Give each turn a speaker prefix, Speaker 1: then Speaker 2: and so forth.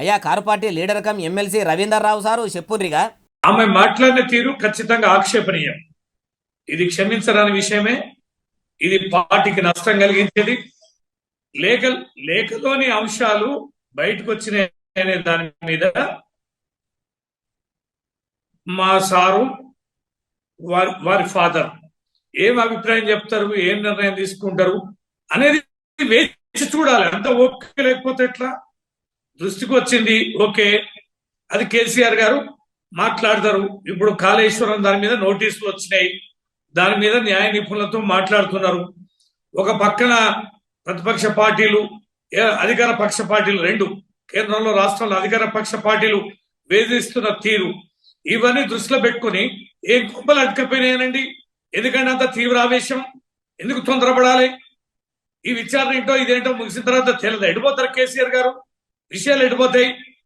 Speaker 1: అయ్యా car party leader cum MLC Ravinder Rao sir చెప్పుండ్రిగా.
Speaker 2: ఆమె మాట్లాడిన తీరు ఖచ్చితంగా ఆక్షేపణీయం. ఇది క్షమించరాని విషయమే. ఇది పార్టీకి నష్టం కలిగించేది. లేఖలోని అంశాలు బయటకు వచ్చినాయనే దాని మీద మా సారు వారి ఫాదర్ ఏం అభిప్రాయం చెప్తారు, ఏం నిర్ణయం తీసుకుంటారు అనేది వేచి చూడాలి. అంత ఓకే లేకపోతే ఎట్లా? దృష్టికి వచ్చింది, ఓకే, అది కేసీఆర్ గారు మాట్లాడతారు. ఇప్పుడు కాళేశ్వరం దాని మీద నోటీసులు వచ్చినాయి, దాని మీద న్యాయ నిపుణులతో మాట్లాడుతున్నారు. ఒక పక్కన ప్రతిపక్ష పార్టీలు, అధికార పక్ష పార్టీలు రెండు, కేంద్రంలో రాష్ట్రంలో అధికార పక్ష పార్టీలు వేధిస్తున్న తీరు, ఇవన్నీ దృష్టిలో పెట్టుకుని ఏం కుంపలు అడ్డుకపోయినాయనండి. ఎందుకంటే అంత తీవ్ర ఆవేశం, ఎందుకు తొందరపడాలి? ఈ విచారణ ఏంటో ఇదేంటో ముగిసిన తర్వాత తెలియదు. ఎడిపోతారు కేసీఆర్ గారు, విషయాలు ఎడిపోతాయి.